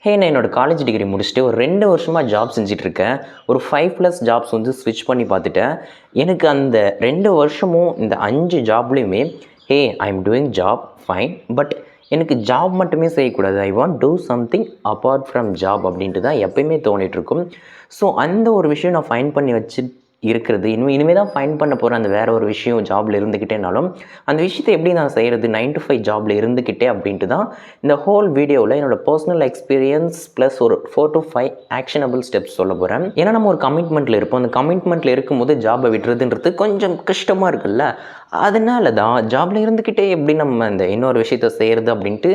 நான் என்னோட college degree முடிச்சுட்டு ஒரு 2 வருஷமாக ஜாப் செஞ்சிட்ருக்கேன். ஒரு 5+ ஜாப்ஸ் வந்து ஸ்விட்ச் பண்ணி பார்த்துட்டேன். எனக்கு அந்த 2 வருஷமும் இந்த 5 ஜாப்லேயுமே I am doing job fine. But எனக்கு ஜாப் மட்டுமே செய்யக்கூடாது. I want to something apart from job அப்படின்ட்டு தான் எப்பயுமே தோணிகிட்ருக்கும். ஸோ அந்த ஒரு விஷயம் நான் ஃபைண்ட் பண்ணி வச்சு இருக்கிறது. இனிமே தான் ஃபைண்ட் பண்ண போகிறேன். அந்த வேறு ஒரு விஷயம் ஜாபில் இருந்துக்கிட்டேனாலும் அந்த விஷயத்தை எப்படி நான் செய்கிறது 9 to 5 ஜாபில் இருந்துக்கிட்டே அப்படின்ட்டு தான் இந்த ஹோல் வீடியோவில் என்னோடய பர்சனல் எக்ஸ்பீரியன்ஸ் ப்ளஸ் ஒரு 4 to 5 ஆக்ஷனபிள் ஸ்டெப்ஸ் சொல்ல போகிறேன். ஏன்னா நம்ம ஒரு கமிட்மெண்ட்டில் இருப்போம். அந்த கமிட்மெண்ட்டில் இருக்கும்போது ஜாபை விட்டுறதுன்றது கொஞ்சம் கஷ்டமாக இருக்குல்ல. அதனால தான் ஜாபில் இருந்துக்கிட்டே எப்படி நம்ம இந்த இன்னொரு விஷயத்தை செய்கிறது அப்படின்ட்டு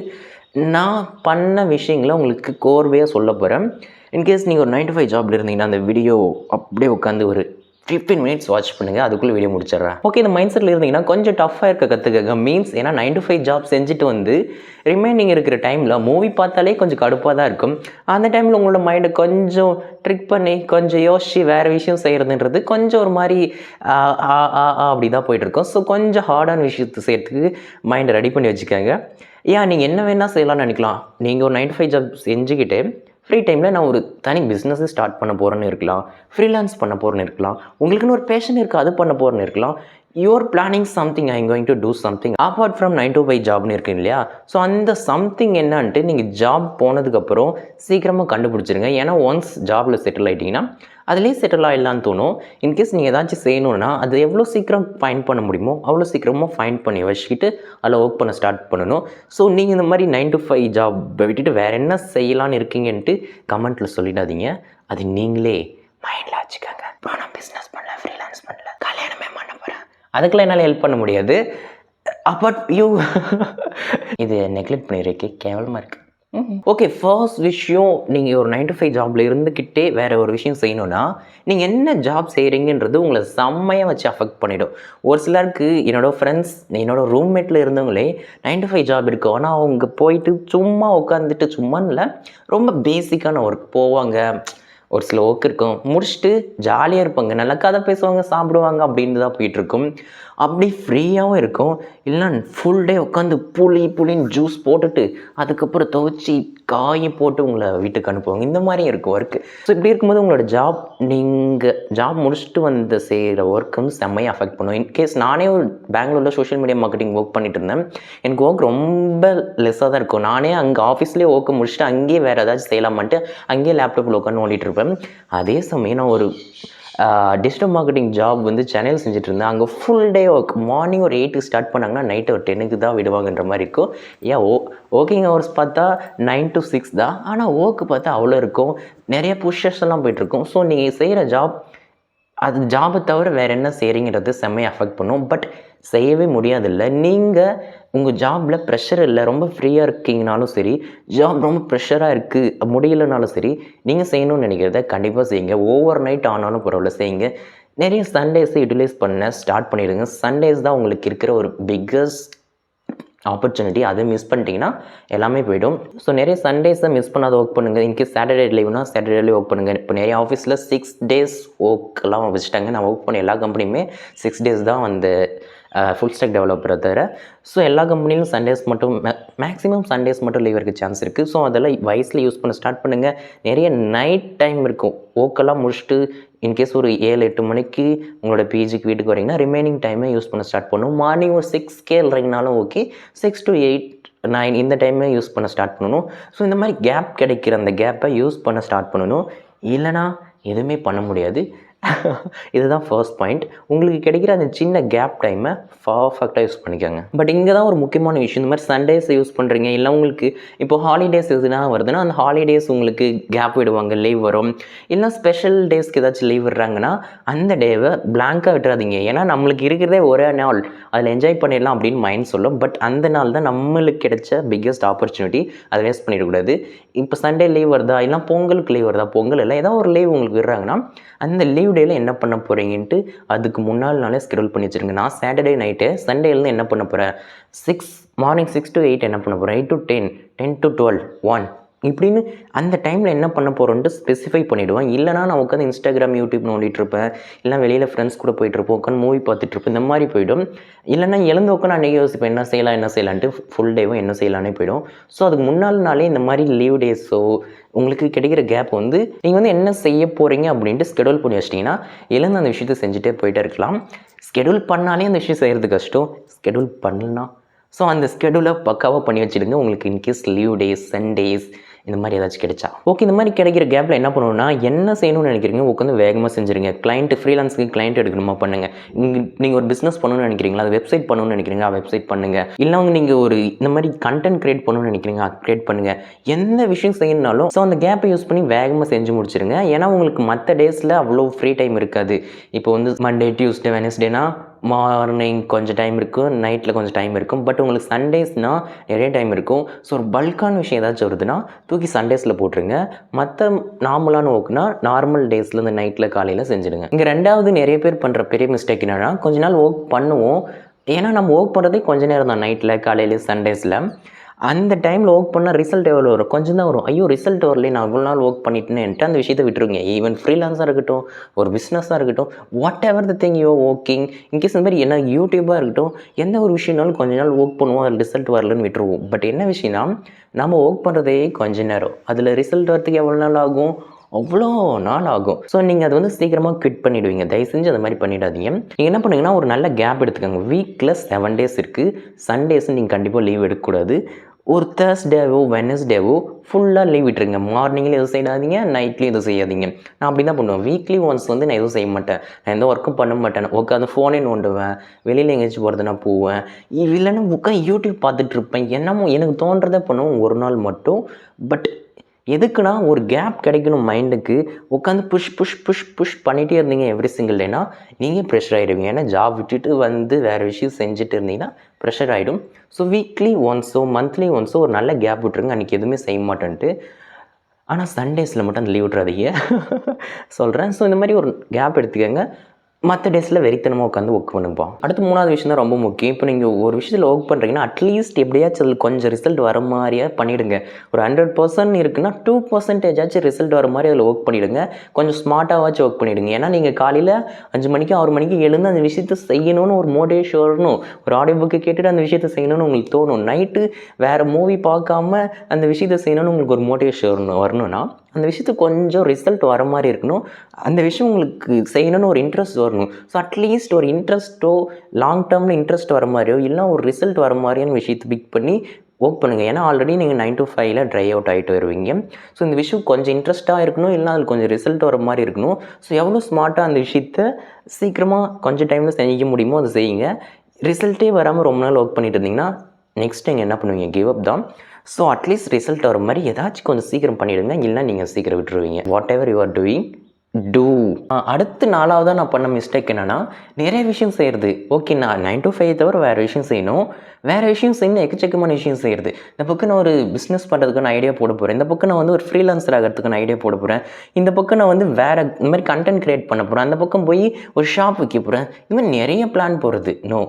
நான் பண்ண விஷயங்களை உங்களுக்கு கோர்வையாக சொல்ல போகிறேன். இன்கேஸ் நீங்கள் ஒரு 9 to 5 ஜாபில் இருந்தீங்கன்னா அந்த வீடியோ அப்படியே உட்காந்து ஒரு 15 மினிட்ஸ் வாட்ச் பண்ணுங்கள். அதுக்குள்ளே வீடியோ முடிச்சிடுறேன். ஓகே, இந்த மைண்ட் செட்டில் இருந்தீங்கன்னா கொஞ்சம் டஃப்பாக இருக்க கற்றுக்கங்க. மீன்ஸ் ஏன்னா 9 to 5 ஜாப் செஞ்சுட்டு வந்து ரிமைனிங் இருக்கிற டைமில் மூவி பார்த்தாலே கொஞ்சம் கடுப்பாக தான் இருக்கும். அந்த டைமில் உங்களோட மைண்டை கொஞ்சம் ட்ரிக் பண்ணி கொஞ்சம் யோசிச்சு வேறு விஷயம் செய்கிறதுன்றது கொஞ்சம் ஒரு மாதிரி அப்படி தான் போயிட்டுருக்கோம். ஸோ கொஞ்சம் ஹார்டான விஷயத்தை செய்கிறதுக்கு மைண்டை ரெடி பண்ணி வச்சுக்கோங்க. நீங்கள் என்ன வேணால் செய்யலாம்னு நினைக்கலாம். நீங்கள் ஒரு 9 to 5 ஜாப் செஞ்சுக்கிட்டு ஃப்ரீ டைமில் நான் ஒரு தனி பிஸ்னஸை ஸ்டார்ட் பண்ண போகிறேன்னு இருக்கலாம், ஃப்ரீலான்ஸ் பண்ண போகிறேன்னு இருக்கலாம், உங்களுக்குன்னு ஒரு பேஷன் இருக்குது அது பண்ண போகிறேன்னு இருக்கலாம். You are planning something, I am going to do something apart from 9 to 5 ஜாப்னு இருக்கு இல்லையா. ஸோ அந்த சம்திங் என்னன்ட்டு நீங்கள் ஜாப் போனதுக்கப்புறம் சீக்கிரமாக கண்டுபிடிச்சிருங்க. ஏன்னா ஒன்ஸ் ஜாபில் செட்டில் ஆகிட்டிங்கன்னா அதுலேயே செட்டில் ஆகிடலான்னு தோணும். இன்கேஸ் நீங்கள் ஏதாச்சும் செய்யணுன்னா அது எவ்வளோ சீக்கிரம் ஃபைண்ட் பண்ண முடியுமோ அவ்வளோ சீக்கிரமாக ஃபைண்ட் பண்ணி வச்சுக்கிட்டு அதில் ஒர்க் பண்ண ஸ்டார்ட் பண்ணணும். ஸோ நீங்கள் இந்த மாதிரி 9 to 5 ஜாப் விட்டுட்டு வேறு என்ன செய்யலான்னு இருக்கீங்கன்ட்டு கமெண்ட்டில் சொல்லிடாதீங்க. அது நீங்களே மைண்டில் வச்சுக்கோங்க. இப்போ நான் பிஸ்னஸ் பண்ணல, ஃப்ரீலான்ஸ் பண்ணல, கல்யாணமே பண்ண போகிறேன், அதுக்கெல்லாம் என்னால் ஹெல்ப் பண்ண முடியாது. பட் இது நெக்லெக்ட் பண்ணிடுறதுக்கு கேவலமாக இருக்குது. ஓகே, ஃபர்ஸ்ட் விஷயம், நீங்கள் ஒரு 9 to 5 ஜாபில் இருந்துக்கிட்டே வேறு ஒரு விஷயம் செய்யணுன்னா நீங்கள் என்ன ஜாப் செய்கிறீங்கன்றது உங்களை செம்மையாக வச்சு அஃபெக்ட் பண்ணிவிடும். ஒரு சிலருக்கு என்னோடய ஃப்ரெண்ட்ஸ், என்னோடய ரூம்மேட்டில் இருந்தவங்களே 9 to 5 ஜாப் இருக்கும். ஆனால் அவங்க போயிட்டு சும்மா உட்காந்துட்டு சும்மான்னு இல்லை, ரொம்ப பேசிக்கான ஒர்க் போவாங்க. ஒரு சில ஒர்க் இருக்கும், முடிச்சுட்டு ஜாலியாக இருப்பாங்க, நல்லா கதை பேசுவாங்க, சாப்பிடுவாங்க அப்படின்னு தான் போயிட்டுருக்கும். அப்படி ஃப்ரீயாகவும் இருக்கும். இல்லை ஃபுல் டே உட்காந்து புளின்னு ஜூஸ் போட்டுட்டு அதுக்கப்புறம் துவைச்சி காய் போட்டு உங்களை வீட்டுக்கு அனுப்புவாங்க. இந்த மாதிரியும் இருக்கும் ஒர்க்கு. ஸோ இப்படி இருக்கும்போது உங்களோட ஜாப், நீங்கள் ஜாப் முடிச்சுட்டு வந்து செய்கிற ஒர்க் வந்து செம்மையாக அஃபெக்ட் பண்ணும். இன்கேஸ் நானே ஒரு பெங்களூரில் சோஷியல் மீடியா மார்க்கெட்டிங் ஒர்க் பண்ணிட்டு இருந்தேன். எனக்கு ஒர்க் ரொம்ப லெஸ்ஸாக தான் இருக்கும். நானே அங்கே ஆஃபீஸ்லேயே ஒர்க்கை முடிச்சுட்டு அங்கேயே வேறு ஏதாச்சும் செய்யலாமான்ட்டு அங்கேயே லேப்டாப்பில் உட்காந்து ஓடிட்டு இருப்பேன். அதே சமயம் நான் ஒரு டிஜிட்டல் மார்க்கெட்டிங் ஜாப் வந்து சென்னையில் செஞ்சுட்டு இருந்தேன். அங்கே ஃபுல் டே ஒர்க். மார்னிங் ஒரு 8 ஸ்டார்ட் பண்ணாங்கன்னா நைட்டு ஒரு 10 தான் விடுவாங்கன்ற மாதிரி இருக்கும். ஒர்க்கிங் ஹவர்ஸ் பார்த்தா 9 to 6 தான். ஆனால் ஒர்க்கு பார்த்தா அவ்வளோ இருக்கும். நிறைய புஷஸ் எல்லாம் போயிட்டுருக்கும். ஸோ நீங்கள் செய்கிற ஜாப், அது ஜாபை தவிர வேறு என்ன செய்கிறீங்கிறது செம்மையை அஃபெக்ட் பண்ணும். பட் செய்யவே முடியாதில்ல. நீங்கள் உங்கள் ஜாபில் ப்ரெஷர் இல்லை, ரொம்ப ஃப்ரீயாக இருக்கீங்கனாலும் சரி, ஜாப் ரொம்ப ப்ரெஷராக இருக்குது முடியலைனாலும் சரி, நீங்கள் செய்யணும்னு நினைக்கிறத கண்டிப்பாக செய்யுங்க. ஓவர் நைட் ஆனாலும் பரவாயில்ல, செய்யுங்க. நிறைய சண்டேஸை யூட்டிலைஸ் பண்ண ஸ்டார்ட் பண்ணிவிடுங்க. சண்டேஸ் தான் உங்களுக்கு இருக்கிற ஒரு பிக்கஸ்ட் ஆப்பர்ச்சுனிட்டி. அதை மிஸ் பண்ணிட்டீங்கன்னா எல்லாமே போய்டும். ஸோ நிறைய சண்டேஸை மிஸ் பண்ணாத ஒர்க் பண்ணுங்கள். இன்கேஸ் சாட்டர்டே லீவ்னா சாட்டர்டேலேயே ஒர்க் பண்ணுங்கள். இப்போ நிறைய ஆஃபீஸில் 6 days ஒர்க்கெல்லாம் வச்சுட்டாங்க. நான் ஒர்க் பண்ண எல்லா கம்பெனியுமே 6 days தான் வந்து ஃபுல் ஸ்டாக் டெவலப்பரை தவிர. ஸோ எல்லா கம்பெனிலும் சண்டேஸ் மட்டும் மேக்ஸிமம் சண்டேஸ் மட்டும் லீவ் இருக்க சான்ஸ் இருக்குது. ஸோ அதெல்லாம் வயசில் யூஸ் பண்ண ஸ்டார்ட் பண்ணுங்கள். நிறைய நைட் டைம் இருக்கும். ஒர்க்கெல்லாம் முடிச்சுட்டு இன்கேஸ் ஒரு 7-8 மணிக்கு உங்களோட பிஜிக்கு வீட்டுக்கு வரீங்கன்னா ரிமைனிங் டைமே யூஸ் பண்ண ஸ்டார்ட் பண்ணணும். மார்னிங் ஒரு 6 இல்லைங்கனாலும் ஓகே, 6 to 8, 9 இந்த டைமே யூஸ் பண்ண ஸ்டார்ட் பண்ணணும். ஸோ இந்த மாதிரி கேப் கிடைக்கிற அந்த கேப்பை யூஸ் பண்ண ஸ்டார்ட் பண்ணணும். இல்லைனா எதுவுமே பண்ண முடியாது. இதுதான் ஃபர்ஸ்ட் பாயிண்ட். உங்களுக்கு கிடைக்கிற அந்த சின்ன கேப் டைமை பர்ஃபெக்டாக யூஸ் பண்ணிக்கோங்க. பட் இங்கே தான் ஒரு முக்கியமான விஷயம். இந்த மாதிரி சண்டேஸ் யூஸ் பண்ணுறீங்க, இல்லை உங்களுக்கு இப்போ ஹாலிடேஸ் எதுனா வருதுன்னா அந்த ஹாலிடேஸ் உங்களுக்கு கேப் விடுவாங்க, லீவ் வரும். இல்லை ஸ்பெஷல் டேஸ்க்கு ஏதாச்சும் லீவ் விடுறாங்கன்னா அந்த டேவை பிளாங்காக விட்டுறாதீங்க. ஏன்னா நம்மளுக்கு இருக்கிறதே ஒரே நாள், அதில் என்ஜாய் பண்ணிடலாம் அப்படின்னு மைண்ட் சொல்லும். பட் அந்த நாள் தான் நம்மளுக்கு கிடைச்ச பிக்கஸ்ட் ஆப்பர்ச்சுனிட்டி. அதை வேஸ்ட் பண்ணிடக்கூடாது. இப்போ சண்டே லீவ் வருதா, இல்லை பொங்கலுக்கு லீவ் வருதா, பொங்கல் இல்லை ஏதோ ஒரு லீவ் உங்களுக்கு விடுறாங்கன்னா அந்த லீவ் டேயில் என்ன பண்ண போகிறீங்கன்ட்டு அதுக்கு முன்னாள் நாளே ஸ்கெடியூல் பண்ணி வச்சுருங்க. நான் சாட்டர்டே நைட்டு சண்டேலேருந்து என்ன பண்ண போகிறேன், மார்னிங் 6 to 8 என்ன பண்ண போகிறேன், 8 to 10, 10 to 12, 1 இப்படின்னு அந்த டைமில் என்ன பண்ண போகிறோன்ட்டு ஸ்பெசிஃபை பண்ணிவிடுவேன். இல்லைனா நான் உட்காந்து இன்ஸ்டாகிராம், யூடியூப் நோண்டிகிட்ருப்பேன். இல்லை வெளியில் ஃப்ரெண்ட்ஸ் கூட போயிட்டுருப்போம், உட்காந்து மூவி பார்த்துட்ருப்பேன். இந்த மாதிரி போய்டும். இல்லைனா எழுந்து உட்காந்து அன்றைக்கி யோசிப்பேன் என்ன செய்யலான்ட்டு ஃபுல் டேவும் என்ன செய்யலான்னே போய்டும். ஸோ அதுக்கு முன்னாள் நாளே இந்த மாதிரி லீவ் டேஸோ உங்களுக்கு கிடைக்கிற கேப் வந்து நீங்கள் வந்து என்ன செய்ய போகிறீங்க அப்படின்ட்டு ஸ்கெடியூல் பண்ணி வச்சிட்டிங்கன்னா எழுந்து அந்த விஷயத்தை செஞ்சுட்டே போயிட்டே இருக்கலாம். ஸ்கெடியூல் பண்ணாலே அந்த விஷயம் செய்கிறது கஷ்டம். ஸ்கெடியூல் பண்ணலாம். ஸோ அந்த ஸ்கெடியூலை பக்காவாக பண்ணி வச்சுடுங்க. உங்களுக்கு இன்கேஸ் லீவ் டேஸ், சண்டேஸ் இந்த மாதிரி ஏதாச்சும் கிடைச்சா ஓகே. இந்த மாதிரி கிடைக்கிற கேப்பில் என்ன பண்ணுவோம்னா, என்ன செய்யணும்னு நினைக்கிறீங்க உட்காந்து வேகமாக செஞ்சுருங்க. கிளைண்ட்டு ஃப்ரீலான்ஸுக்கு கிளைண்ட் எடுக்கணுமா பண்ணுங்கள். நீங்கள் ஒரு பிஸ்னஸ் பண்ணணும்னு நினைக்கிறீங்களா, அது வெப்சைட் பண்ணணும்னு நினைக்கிறீங்க, வெப்சைட் பண்ணுங்கள். இல்லை நீங்கள் ஒரு இந்த மாதிரி கண்டென்ட் க்ரியேட் பண்ணணும்னு நினைக்கிறீங்க, அது க்ரியேட் பண்ணுங்கள். எந்த விஷயம் செய்யணும்னாலும் ஸோ அந்த கேப்பை யூஸ் பண்ணி வேகமாக செஞ்சு முடிச்சிருங்க. ஏன்னா உங்களுக்கு மற்ற டேஸில் அவ்வளோ ஃப்ரீ டைம் இருக்காது. இப்போ வந்து மண்டே, டியூஸ்டே, வெனஸ்டேனா மார்னிங் கொஞ்சம் டைம் இருக்கும், நைட்டில் கொஞ்சம் டைம் இருக்கும். பட் உங்களுக்கு சண்டேஸ்னால் நிறைய டைம் இருக்கும். ஸோ ஒரு பல்கான விஷயம் ஏதாச்சும் வருதுன்னா தூக்கி சண்டேஸில் போட்டுருங்க. மற்ற நார்மலான ஒர்க்னா நார்மல் டேஸில் இந்த நைட்டில் காலையில் செஞ்சுடுங்க. இங்கே ரெண்டாவது நிறைய பேர் பண்ணுற பெரிய மிஸ்டேக் என்னென்னா, கொஞ்ச நாள் ஒர்க் பண்ணுவோம். ஏன்னா நம்ம ஒர்க் பண்ணுறதே கொஞ்சம் நேரம் தான், நைட்டில், காலையில், சண்டேஸில். அந்த டைமில் ஒர்க் பண்ணால் ரிசல்ட் எவ்வளோ வரும்? கொஞ்சம் தான் வரும். ஐயோ ரிசல்ட் வரலையே, நான் இவ்வளோ நாள் ஒர்க் பண்ணிட்டேன்ட்டு அந்த விஷயத்தை விட்டுருங்க. ஈவன் ஃப்ரீலான்ஸாக இருக்கட்டும், ஒரு பிஸ்னஸாக இருக்கட்டும், what ever the thing you working, in case இந்த மாதிரி என்ன யூடியூபாக இருக்கட்டும், எந்த ஒரு விஷயம்னாலும் கொஞ்ச நாள் ஒர்க் பண்ணுவோம், அதில் ரிசல்ட் வரலன்னு விட்டுருவோம். பட் என்ன விஷயம்னா, நம்ம ஒர்க் பண்ணுறதே கொஞ்ச நேரம், அதில் ரிசல்ட் வரத்துக்கு எவ்வளோ நாள் ஆகும்? அவ்வளோ நாள் ஆகும். ஸோ நீங்கள் அதை வந்து சீக்கிரமாக குவிட் பண்ணிவிடுவீங்க. தயவு செஞ்சு அந்த மாதிரி பண்ணிடாதீங்க. நீங்கள் என்ன பண்ணுங்கன்னா, ஒரு நல்ல கேப் எடுத்துக்கோங்க. வீக்கில் 7 டேஸ் இருக்குது. சண்டேஸ் நீங்கள் கண்டிப்பாக லீவ் எடுக்கக்கூடாது. ஒரு தேர்ஸ்டேவோ வெனஸ்டேவோ ஃபுல்லாக லீவ் விட்டுருங்க. மார்னிங்கில் எதுவும் செய்யாதீங்க, நைட்லேயும் எதுவும் செய்யாதீங்க. நான் அப்படி தான் பண்ணுவேன். வீக்லி ஒன்ஸ் வந்து நான் எதுவும் செய்ய மாட்டேன். நான் எந்த ஒர்க்கும் பண்ண மாட்டேன். உட்காந்து ஃபோனே நோண்டுவேன், வெளியில் எங்கேயாச்சும் போகிறது நான் போவேன். இல்லைன்னா உட்காந்து யூடியூப் பார்த்துட்ருப்பேன். என்னமோ எனக்கு தோன்றதை பண்ணுவோம் ஒரு நாள் மட்டும். பட் எதுக்குன்னா ஒரு கேப் கிடைக்கணும் மைண்டுக்கு. உட்காந்து புஷ் பண்ணிகிட்டே இருந்தீங்க எவ்ரி சிங்கிள் டேனா நீங்கள் ப்ரெஷர் ஆகிடுவீங்க. ஏன்னா ஜாப் விட்டுட்டு வந்து வேறு விஷயம் செஞ்சுட்டு இருந்தீங்கன்னா ப்ரெஷர் ஆகிடும். ஸோ வீக்லி ஒன்ஸோ மந்த்லி ஒன்ஸோ ஒரு நல்ல கேப் விட்டுருங்க. அன்றைக்கி எதுவுமே செய்ய மாட்டேன்ட்டு. ஆனால் சண்டேஸில் மட்டும் அந்த லீவ் விட்றாதீங்க சொல்கிறேன். ஸோ இந்த மாதிரி ஒரு கேப் எடுத்துக்கோங்க. மற்ற டேஸில் வெறித்தனமாக உட்காந்து ஒர்க் பண்ணுப்போம். அடுத்து 3வது விஷயம் தான் ரொம்ப முக்கியம். இப்போ நீங்கள் ஒரு விஷயத்தில் ஒர்க் பண்ணுறீங்கன்னா அட்லீஸ்ட் எப்படியாச்சும் அதில் கொஞ்சம் ரிசல்ட் வர மாதிரியே பண்ணிவிடுங்க. ஒரு 100% இருக்குன்னா 2% ரிசல்ட் வர மாதிரி அதில் ஒர்க் பண்ணிவிடுங்க. கொஞ்சம் ஸ்மார்ட்டாகவாச்சும் ஒர்க் பண்ணிவிடுங்க. ஏன்னா நீங்கள் காலையில் 5 மணிக்கு 6 மணிக்கு எழுந்து அந்த விஷயத்தை செய்யணும்னு ஒரு மோட்டிவேஷன் வரணும். ஒரு ஆடியோ புக்கு கேட்டுட்டு அந்த விஷயத்தை செய்யணும்னு உங்களுக்கு தோணும். நைட்டு வேறு மூவி பார்க்காம அந்த விஷயத்தை செய்யணும்னு உங்களுக்கு ஒரு மோட்டிவேஷன் வரணும்னா அந்த விஷயத்துக்கு கொஞ்சம் ரிசல்ட் வர மாதிரி இருக்கணும். அந்த விஷயம் உங்களுக்கு செய்யணும்னு ஒரு இன்ட்ரெஸ்ட் வரணும். ஸோ அட்லீஸ்ட் ஒரு இன்ட்ரெஸ்ட்டோ லாங் டேர்மில் இன்ட்ரெஸ்ட் வர மாதிரியோ இல்லை ஒரு ரிசல்ட் வர மாதிரியான விஷயத்தை பிக் பண்ணி ஒர்க் பண்ணுங்கள். ஏன்னா ஆல்ரெடி நீங்கள் 9 to 5ல் ட்ரை அவுட் ஆகிட்டு வருவீங்க. ஸோ இந்த விஷயம் கொஞ்சம் இன்ட்ரெஸ்ட்டாக இருக்கணும், இல்லைனா அதில் கொஞ்சம் ரிசல்ட் வர மாதிரி இருக்கணும். ஸோ எவ்வளோ ஸ்மார்ட்டாக அந்த விஷயத்தை சீக்கிரமாக கொஞ்சம் டைமில் செய்ய முடியுமோ அதை செய்யுங்க. ரிசல்ட்டே வராமல் ரொம்ப நாள் ஒர்க் பண்ணிட்டு இருந்தீங்கன்னா நெக்ஸ்ட் நீங்கள் என்ன பண்ணுவீங்க? கிவ் அப் தான். ஸோ அட்லீஸ்ட் ரிசல்ட் வர மாதிரி ஏதாச்சும் கொஞ்சம் சீக்கிரம் பண்ணிவிடுங்க. இல்லைனா நீங்கள் சீக்கிரம் விட்டுருவீங்க. Whatever you are doing do. அடுத்து 4வதாக நான் பண்ண மிஸ்டேக் என்னென்னா, நிறைய விஷயம் செய்கிறது. ஓகே, நான் 9 to 5 தவிர வேறு விஷயம் செய்யணும். வேறு விஷயம் செய்யணும், எக்கச்சக்கமான விஷயம் செய்கிறது. இந்த பக்கம் நான் ஒரு பிஸ்னஸ் பண்ணுறதுக்கான ஐடியா போட போகிறேன். இந்த பக்கம் நான் வந்து ஒரு ஃப்ரீலான்சர் ஆகிறதுக்கான ஐடியா போட போகிறேன். இந்த பக்கம் நான் வந்து வேறு இந்த மாதிரி கண்டென்ட் க்ரியேட் பண்ண போகிறேன். அந்த பக்கம் போய் ஒரு ஷாப் வைக்க போகிறேன். இது மாதிரி நிறைய பிளான் போகிறது. நோ,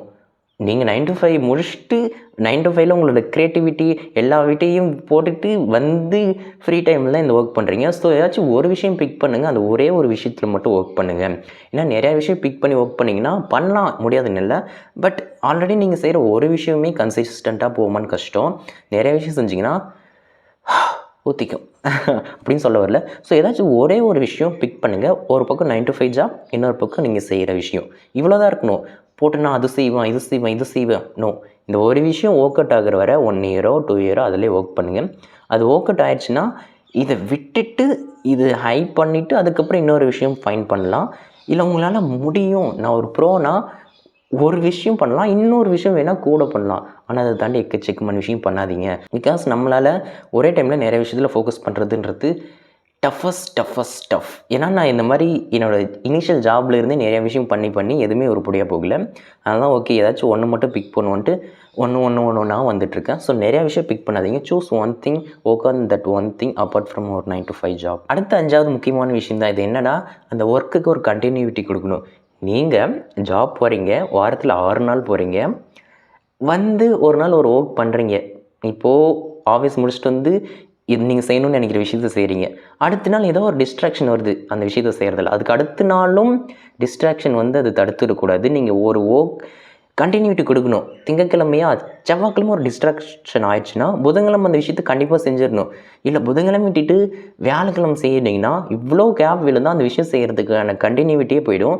நீங்கள் 9 to 5 முடிச்சுட்டு 9 to 5ல் உங்களோட க்ரியேட்டிவிட்டி எல்லா வீட்டையும் போட்டுட்டு வந்து ஃப்ரீ டைமில் தான் இந்த ஒர்க் பண்ணுறீங்க. ஸோ ஏதாச்சும் ஒரு விஷயம் பிக் பண்ணுங்கள். அந்த ஒரே ஒரு விஷயத்தில் மட்டும் ஒர்க் பண்ணுங்கள். ஏன்னா நிறையா விஷயம் பிக் பண்ணி ஒர்க் பண்ணிங்கன்னா பண்ணலாம், முடியாதுன்னு இல்லை. பட் ஆல்ரெடி நீங்கள் செய்கிற ஒரு விஷயமே கன்சிஸ்டண்ட்டாக போகுமான்னு கஷ்டம். நிறையா விஷயம் செஞ்சிங்கன்னா ஊற்றிக்கும் அப்படின்னு சொல்ல வரல. ஸோ ஏதாச்சும் ஒரே ஒரு விஷயம் பிக் பண்ணுங்கள். ஒரு பக்கம் 9 to 5 ஜாப், இன்னொரு பக்கம் நீங்கள் செய்கிற விஷயம். இவ்வளோ தான் இருக்கணும். போட்டு நான் அது செய்வேன், இது செய்வேன். நோ, இந்த ஒரு விஷயம் ஒர்க் அவுட் ஆகிற வரை 1 year 2 year அதிலே ஒர்க் பண்ணுங்கள். அது ஒர்க் அவுட் ஆகிடுச்சுன்னா இதை விட்டுட்டு இது ஹை பண்ணிவிட்டு அதுக்கப்புறம் இன்னொரு விஷயம் ஃபைன் பண்ணலாம். இல்லை உங்களால் முடியும், நான் ஒரு ப்ரோனா ஒரு விஷயம் பண்ணலாம், இன்னொரு விஷயம் வேணால் கூட பண்ணலாம். ஆனால் அதை தாண்டி எக்கச்சக்கமான விஷயம் பண்ணாதீங்க. பிகாஸ் நம்மளால் ஒரே டைமில் நிறைய விஷயத்தில் ஃபோக்கஸ் பண்ணுறதுன்றது டஃப். ஏன்னா நான் இந்த மாதிரி என்னோடய இனிஷியல் ஜாபில் இருந்தே நிறைய விஷயம் பண்ணி எதுவுமே உருப்படியாக போகல. அதனால் ஓகே, ஏதாச்சும் ஒன்று மட்டும் பிக் பண்ணுவோன்ட்டு ஒன்று வந்துட்டுருக்கேன். ஸோ நிறையா விஷயம் பிக் பண்ணாதீங்க. Choose one thing, work on that one thing apart from ஒரு 9 to 5 ஜாப். அடுத்த 5வது முக்கியமான விஷயம் தான் இது. என்னென்னா, அந்த ஒர்க்குக்கு ஒரு கண்டினியூட்டி கொடுக்கணும். நீங்கள் ஜாப் போகிறீங்க, வாரத்தில் 6 நாள் போகிறீங்க, வந்து ஒரு நாள் ஒரு ஒர்க் பண்ணுறீங்க. இப்போது ஆஃபீஸ் முடிச்சுட்டு வந்து இது நீங்கள் செய்யணும்னு நினைக்கிற விஷயத்த செய்கிறீங்க. அடுத்த நாள் ஏதோ ஒரு டிஸ்ட்ராக்ஷன் வருது அந்த விஷயத்த செய்கிறதில்ல. அதுக்கு அடுத்த நாளும் டிஸ்ட்ராக்ஷன் வந்து அது தடுத்துடக்கூடாது. நீங்கள் ஒரு கண்டினியூட்டி கொடுக்கணும். திங்கட்கிழமையா செவ்வாய்க்கிழமை ஒரு டிஸ்ட்ராக்ஷன் ஆயிடுச்சுன்னா புதன்கிழமை அந்த விஷயத்த கண்டிப்பாக செஞ்சிடணும். இல்லை புதன்கிழமை விட்டுட்டு வியாழக்கிழமை செய்யிட்டீங்கன்னா இவ்வளோ கேப் விழுந்தால் அந்த விஷயம் செய்கிறதுக்கான கண்டினியூட்டியே போயிடும்.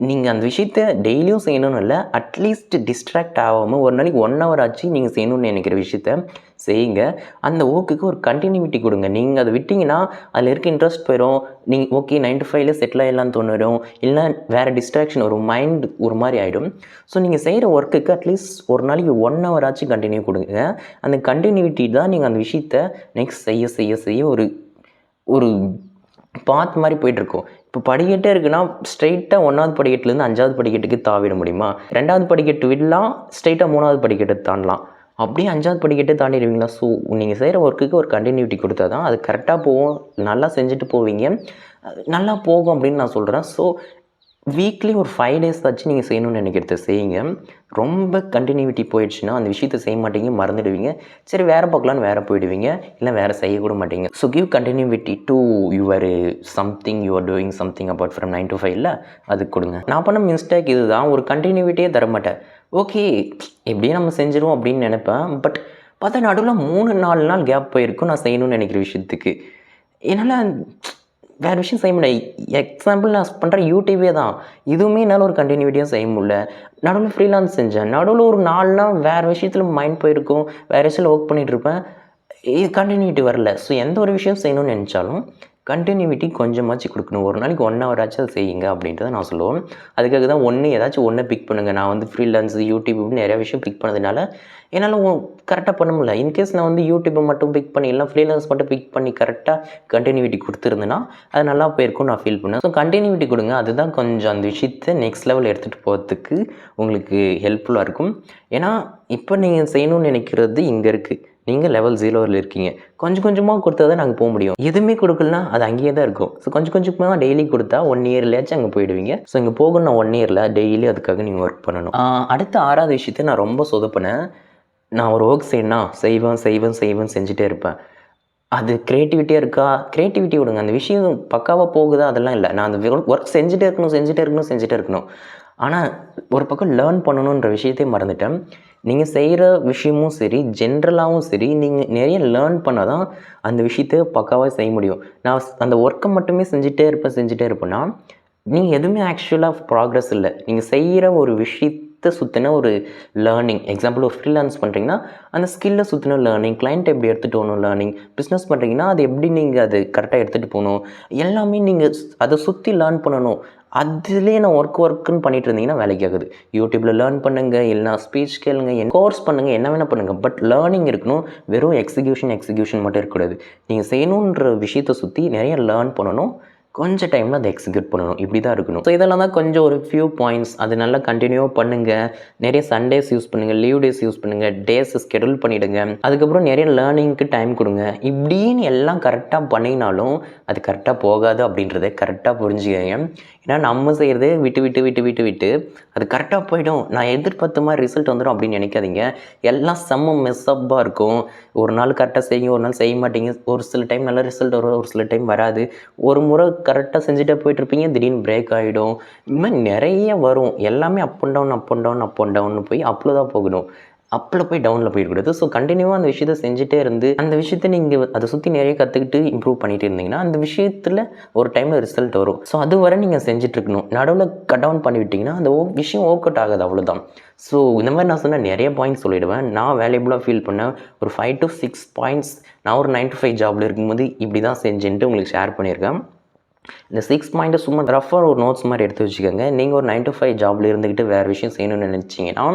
நீங்கள் அந்த விஷயத்த டெய்லியும் செய்யணும்னு இல்லை, அட்லீஸ்ட் டிஸ்ட்ராக்ட் ஆகாமல் ஒரு நாளைக்கு 1 ஹவர் ஆச்சு நீங்கள் செய்யணும்னு நினைக்கிற விஷயத்த செய்யுங்க. அந்த ஒர்க்குக்கு ஒரு கண்டினியூட்டி கொடுங்க. நீங்கள் அதை விட்டிங்கன்னா அதில் இருக்க இன்ட்ரெஸ்ட் போயிடும். நீங்கள் ஓகே 9 to 5ல செட்டில் ஆகிடலான்னு தோணிடும். இல்லைனா வேறு டிஸ்ட்ராக்ஷன் வரும், மைண்ட் ஒரு மாதிரி ஆகிடும். ஸோ நீங்கள் செய்கிற ஒர்க்குக்கு அட்லீஸ்ட் ஒரு நாளைக்கு 1 ஹவர் ஆச்சு கண்டினியூ கொடுங்க. அந்த கண்டினியூட்டி தான் நீங்கள் அந்த விஷயத்த நெக்ஸ்ட் செய்ய செய்ய செய்ய ஒரு ஒரு பாத் மாதிரி போயிட்டுருக்கோம். இப்போ படிக்கட்டே இருக்குன்னா ஸ்ட்ரெயிட்டாக 1வது படிக்கட்டுலேருந்து 5வது படிக்கட்டுக்கு தாவிட முடியுமா? 2வது படிக்கட்டு விடலாம், ஸ்ட்ரெயிட்டாக 3வது படிக்கட்டை தாண்டலாம். அப்படியே 5வது படிக்கட்டே தாண்டிடுவீங்களா? ஸோ நீங்கள் செய்கிற ஒர்க்குக்கு ஒரு கண்டினியூட்டி கொடுத்தா தான் அது கரெக்டாக போகும். நல்லா செஞ்சுட்டு போவீங்க, நல்லா போகும் அப்படின்னு நான் சொல்கிறேன். ஸோ வீக்லி ஒரு 5 டேஸ் ஆச்சு நீங்கள் செய்யணும்னு நினைக்கிறத செய்யுங்க. ரொம்ப கண்டினியூட்டி போயிடுச்சுன்னா அந்த விஷயத்தை செய்ய மாட்டீங்க, மறந்துடுவீங்க. சரி வேறு பார்க்கலான்னு வேறு போயிடுவீங்க, இல்லை வேறு செய்யக்கூட மாட்டீங்க. So give continuity to your something you are doing something apart from 9 to 5ல அது கொடுங்க. நான் பண்ண மிஸ்டேக் இது தான், ஒரு கண்டினியூட்டியே தரமாட்டேன். ஓகே எப்படியும் நம்ம செஞ்சிருவோம் அப்படின்னு நினைப்பேன். பட் பார்த்தா நடுவில் 3-4 நாள் கேப் போயிருக்கும் நான் செய்யணும்னு நினைக்கிற விஷயத்துக்கு. என்னால் வேறு விஷயம் செய்ய முடியல. எக்ஸாம்பிள் நான் பண்ணுற யூடியூபே தான். இதுவுமே என்னால் ஒரு கண்டினியூட்டியாக செய்ய முடியல. நடுவில் ஃப்ரீலான்ஸ் செஞ்சேன். நடுவில் ஒரு 4 நாள் வேறு விஷயத்தில் மைண்ட் போயிருக்கும், வேறு விஷயத்தில் ஒர்க் பண்ணிகிட்ருப்பேன். இது கண்டினியூட்டி வரல. ஸோ எந்த ஒரு விஷயம் செய்யணும்னு நினச்சாலும் கண்டினியூட்டி கொஞ்சமாச்சு கொடுக்கணும். ஒரு நாளைக்கு 1 ஹவர் ஆச்சு அதை செய்யுங்க அப்படின்றத நான் சொல்லுவேன். அதுக்காக தான் ஏதாச்சும் ஒன்று பிக் பண்ணுங்கள். நான் வந்து ஃப்ரீலான்ஸ், யூடியூப் இப்படின்னு நிறையா விஷயம் பிக் பண்ணதுனால என்னால் கரெக்டாக பண்ண முடியல. இன்கேஸ் நான் வந்து யூடியூப்பை மட்டும் பிக் பண்ணி இல்லை ஃப்ரீலான்ஸ் மட்டும் பிக் பண்ணி கரெக்டாக கண்டினியூட்டி கொடுத்துருந்தேன்னா அது நல்லா போயிருக்கும் நான் ஃபீல் பண்ணேன். ஸோ கண்டினியூட்டி கொடுங்க. அதுதான் கொஞ்சம் அந்த விஷயத்தை நெக்ஸ்ட் லெவல் எடுத்துகிட்டு போகிறதுக்கு உங்களுக்கு ஹெல்ப்ஃபுல்லாக இருக்கும். ஏன்னா இப்போ நீங்கள் செய்யணும்னு நினைக்கிறது இங்கே இருக்குது, நீங்கள் லெவல் 0ல் இருக்கீங்க. கொஞ்சம் கொஞ்சமாக கொடுத்தா தான் நாங்கள் போக முடியும். எதுவுமே கொடுக்கலனா அது அங்கேயே தான் இருக்கும். ஸோ கொஞ்சம் கொஞ்சமாக டெய்லி கொடுத்தா 1 இயர்லையாச்சும் அங்கே போயிடுவீங்க. ஸோ இங்கே போகணும் 1 இயரில் டெய்லி அதுக்காக நீங்கள் ஒர்க் பண்ணணும். அடுத்த 6வது விஷயத்தை நான் ரொம்ப சொதப்பினேன். நான் ஒரு ஒர்க் செய்வேன் செஞ்சுட்டே இருப்பேன். அது க்ரியேட்டிவிட்டியாக இருக்கா? க்ரியேட்டிவிட்டி விடுங்க, அந்த விஷயம் பக்காவாக போகுதா அதெல்லாம் இல்லை. நான் அந்த ஒர்க் செஞ்சுட்டே இருக்கணும். ஆனால் ஒரு பக்கம் லேர்ன் பண்ணணுன்ற விஷயத்தையே மறந்துட்டேன். நீங்கள் செய்கிற விஷயமும் சரி, ஜென்ரலாகவும் சரி, நீங்கள் நிறைய லேர்ன் பண்ணால் தான் அந்த விஷயத்தை பக்காவாக செய்ய முடியும். நான் அந்த ஒர்க்கை மட்டுமே செஞ்சுட்டே இருப்பேன்னா நீங்கள் எதுவுமே ஆக்சுவலாக ப்ராக்ரஸ் இல்லை. நீங்கள் செய்கிற ஒரு விஷயத்தை சுற்றின ஒரு லேர்னிங். எக்ஸாம்பிள் ஒரு ஃப்ரீலான்ஸ் பண்ணுறீங்கன்னா அந்த ஸ்கில்லை சுற்றின லேர்னிங், கிளைண்ட் எப்படி எடுத்துகிட்டு போகணும் லேர்னிங், பிஸ்னஸ் பண்ணுறீங்கன்னா அது எப்படி நீங்கள் அது கரெக்டாக எடுத்துகிட்டு போகணும், எல்லாமே நீங்கள் அதை சுற்றி லேர்ன் பண்ணணும். அதுலேயே நான் ஒர்க்குன்னு பண்ணிட்டு இருந்தீங்கன்னா வேலைக்கு ஆகுது. யூடியூப்பில் லேர்ன் பண்ணுங்கள், இல்லைனா ஸ்பீச் கேளுங்க, கோர்ஸ் பண்ணுங்கள், என்ன வேணால் பண்ணுங்கள். பட் லேர்னிங் இருக்கணும். வெறும் எக்ஸிக்யூஷன் மட்டும் இருக்கக்கூடாது. நீங்கள் செய்யணுன்ற விஷயத்தை சுற்றி நிறைய லேர்ன் பண்ணணும். கொஞ்சம் டைமில் அதை எக்ஸிக்யூட் பண்ணணும். இப்படி தான் இருக்கணும். ஸோ இதெல்லாம் தான் கொஞ்சம் ஒரு ஃபியூ பாயிண்ட்ஸ். அது நல்லா கண்டினியூவாக பண்ணுங்கள். நிறைய சண்டேஸ் யூஸ் பண்ணுங்கள், லீவ் டேஸ் யூஸ் பண்ணுங்கள், டேஸ் ஸ்கெடியூல் பண்ணிவிடுங்க. அதுக்கப்புறம் நிறைய லேர்னிங்க்கு டைம் கொடுங்க. இப்படின்னு எல்லாம் கரெக்டாக பண்ணினாலும் அது கரெக்டாக போகாது அப்படின்றத கரெக்டாக புரிஞ்சுக்கங்க. ஏன்னா நம்ம செய்கிறதே விட்டு அது கரெக்டாக போயிடும். நான் எதிர்பார்த்த மாதிரி ரிசல்ட் வந்துடும் அப்படின்னு நினைக்காதீங்க. எல்லாம் செம்ம மெஸ்ஸப்பாக இருக்கும். ஒரு நாள் கரெக்டாக செய்யுங்க, ஒரு நாள் செய்ய மாட்டீங்க. ஒரு சில டைம் நல்ல ரிசல்ட் வரும், ஒரு சில டைம் வராது. ஒரு முறை கரெக்டாக செஞ்சுட்டே போயிட்டுருப்பீங்க, திடீர்னு பிரேக் ஆகிடும். இது மாதிரி நிறைய வரும். எல்லாமே அப் அண்ட் டவுன் போய் அப்பில் தான் போகணும். அப்பில் போய் டவுனில் போயிடக்கூடாது. ஸோ கண்டினியூவாக அந்த விஷயத்தை செஞ்சுட்டே இருந்து அந்த விஷயத்தை நீங்கள் அதை சுற்றி நிறைய கற்றுக்கிட்டு இம்ப்ரூவ் பண்ணிகிட்டு இருந்தீங்கன்னா அந்த விஷயத்தில் ஒரு டைமில் ரிசல்ட் வரும். ஸோ அது வரை நீங்கள் செஞ்சிட்ருக்கணும். நடுவில் கட் டவுன் பண்ணிவிட்டிங்கன்னா அந்த விஷயம் ஒர்க் அவுட் ஆகாது, அவ்வளோதான். ஸோ இந்த மாதிரி நான் சொன்ன நிறைய பாயிண்ட்ஸ் சொல்லிவிடுவேன். நான் வேல்யூபுளாக ஃபீல் பண்ணேன். ஒரு 5 to 6 பாயிண்ட்ஸ் நான் ஒரு 9 to 5 ஜாபில் இருக்கும்போது இப்படி தான் செஞ்சுன்ட்டு உங்களுக்கு ஷேர் பண்ணியிருக்கேன். இந்த 6 பாயிண்ட்டை சும்மா ரஃபாக ஒரு நோட்ஸ் மாதிரி எடுத்து வச்சுக்கோங்க. நீங்கள் ஒரு 9 to 5 ஜாபில் இருந்துக்கிட்டு வேறு விஷயம் செய்யணும்னு நினச்சிங்கன்னா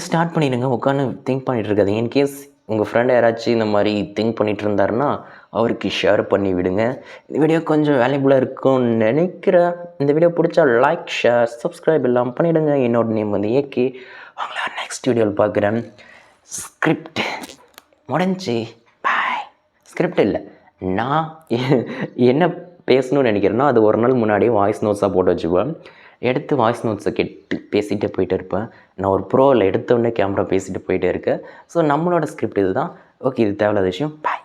ஸ்டார்ட் பண்ணிடுங்க. உட்காந்து திங்க் பண்ணிகிட்டு இருக்காது. இன்கேஸ் உங்கள் ஃப்ரெண்ட் யாராச்சும் இந்த மாதிரி திங்க் பண்ணிகிட்டு இருந்தாருன்னா அவருக்கு ஷேர் பண்ணி விடுங்க. இந்த வீடியோ கொஞ்சம் வேல்யூபுளாக இருக்கும்னு நினைக்கிறேன். இந்த வீடியோ பிடிச்சா லைக், ஷேர், சப்ஸ்கிரைப் எல்லாம் பண்ணிவிடுங்க. என்னோட நேம் வந்து ஏகே. அவங்கள நெக்ஸ்ட் வீடியோவில் பார்க்குறேன். ஸ்கிரிப்ட் முடிஞ்சு பாய். ஸ்கிரிப்ட் இல்லை, நான் என்ன பேசணும்னு நினைக்கிறேன்னா அது ஒரு நாள் முன்னாடியே வாய்ஸ் நோட்ஸாக போட்டு வச்சுப்பேன். எடுத்து வாய்ஸ் நோட்ஸை கேட்டு பேசிகிட்டே போயிட்டே இருப்பேன். நான் ஒரு ப்ரோவில் எடுத்தோடனே கேமரா பேசிகிட்டு போயிட்டே இருக்கேன். ஸோ நம்மளோட ஸ்கிரிப்ட் இது தான். ஓகே, இது தேவையில்லாத விஷயம். பாய்.